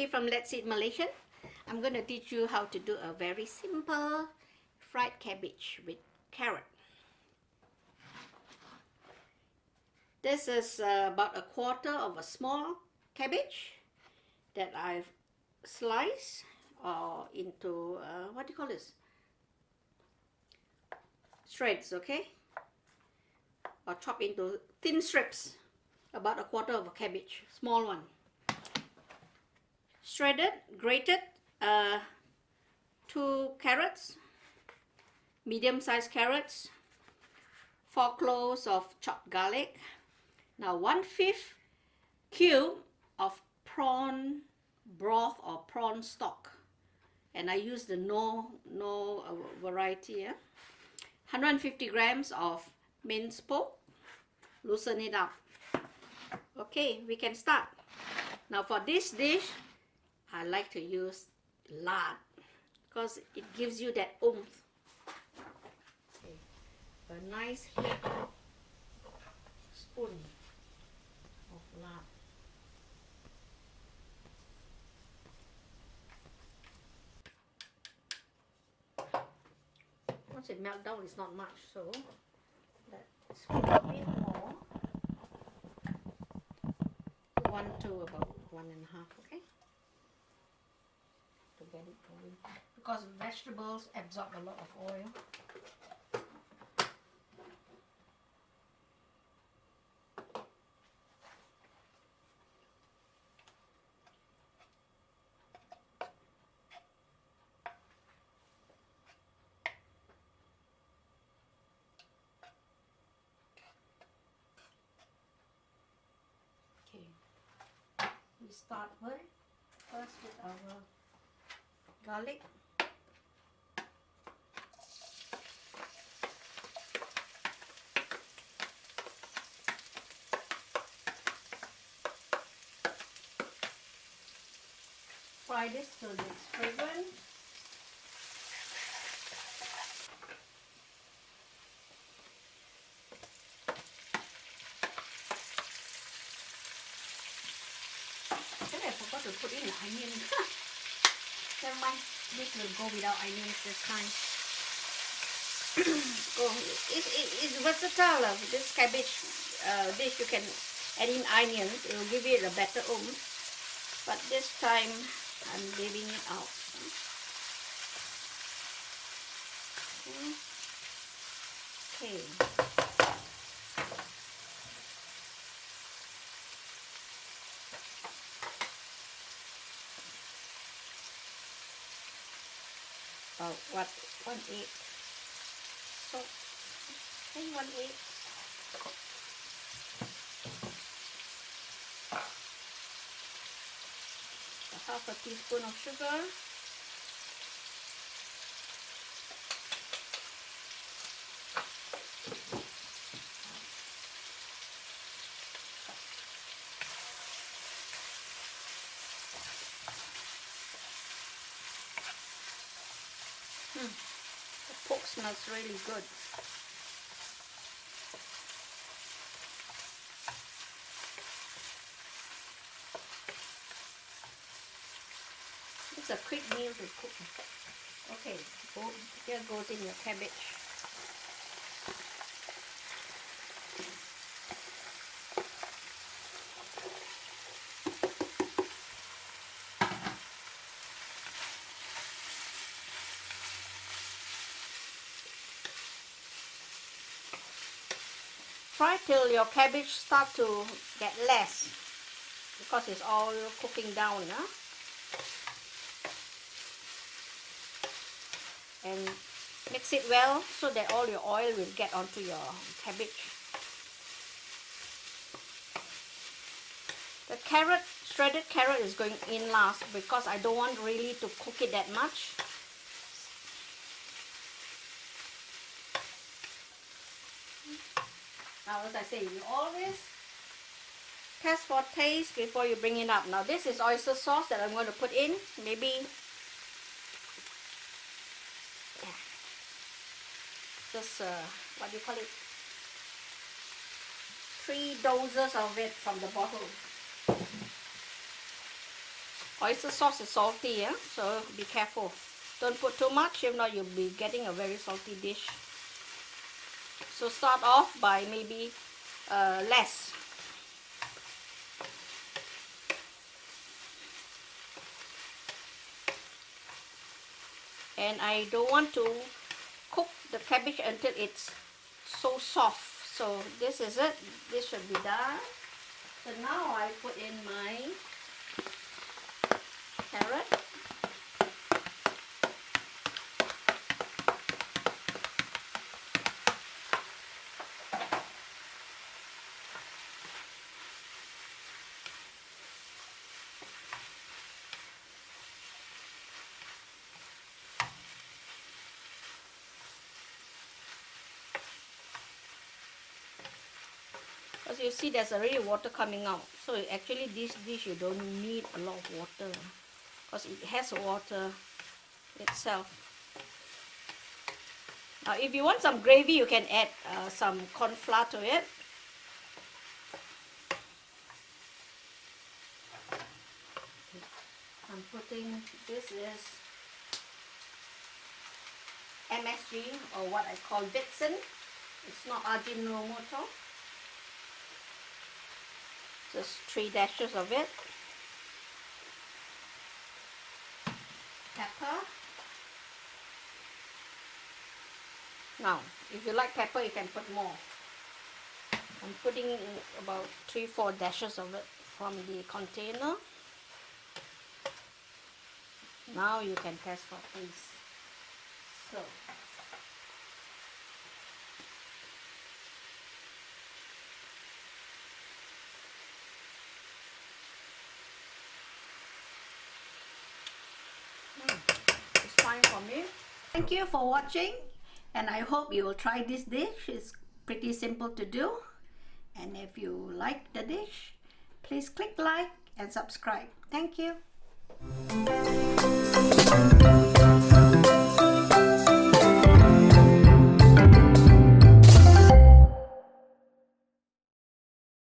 from Let's Eat Malaysian. I'm going to teach you how to do a very simple fried cabbage with carrot. This is about a quarter of a small cabbage that I've sliced into, what do you call this? Shreds, okay? Or chop into thin strips. About a quarter of a cabbage, small one. Shredded, grated, 2 carrots, medium-sized carrots, 4 cloves of chopped garlic. Now 1/5 cube of prawn broth or prawn stock, and I use the no variety. 150 grams of minced pork. Loosen it up. Okay, we can start. Now for this dish, I like to use lard because it gives you that oomph. Okay. A nice heaped spoon of lard. Once it melts down, it's not much, so let's put a bit more. 1 to about 1.5, okay? To get it going. Because vegetables absorb a lot of oil. We start first with our garlic. Fry this till it's fragrant. I forgot to put in the onion. Never mind, this will go without onions this time. It's versatile. This cabbage dish, you can add in onions, it will give it a better oomph. But this time, I'm leaving it out. Okay. What, 1/8 salt, okay, 1/8. Half a teaspoon of sugar. The pork smells really good. It's a quick meal to cook. Okay, here goes in your cabbage. Fry till your cabbage start to get less, because it's all cooking down, and mix it well so that all your oil will get onto your cabbage. The carrot, shredded carrot, is going in last because I don't want really to cook it that much. Now, as I say, you always test for taste before you bring it up. Now, this is oyster sauce that I'm going to put in. Maybe, just, what do you call it? 3 doses of it from the bottle. Oyster sauce is salty, yeah? So be careful. Don't put too much, if not you'll be getting a very salty dish. So start off by maybe less. And I don't want to cook the cabbage until it's so soft. So this is it. This should be done. So now I put in my carrot. As you see, there's already water coming out. So actually this dish you don't need a lot of water because it has water itself. Now if you want some gravy, you can add some corn flour to it. I'm putting, this is MSG, or what I call Vitsin. It's not Ajinomoto. Just 3 dashes of it. Pepper. Now, if you like pepper, you can put more. I'm putting about 3-4 dashes of it from the container. Now you can test for taste. So, it's fine for me. Thank you for watching, and I hope you will try this dish. It's pretty simple to do, and if you like the dish, please click like and subscribe. Thank you.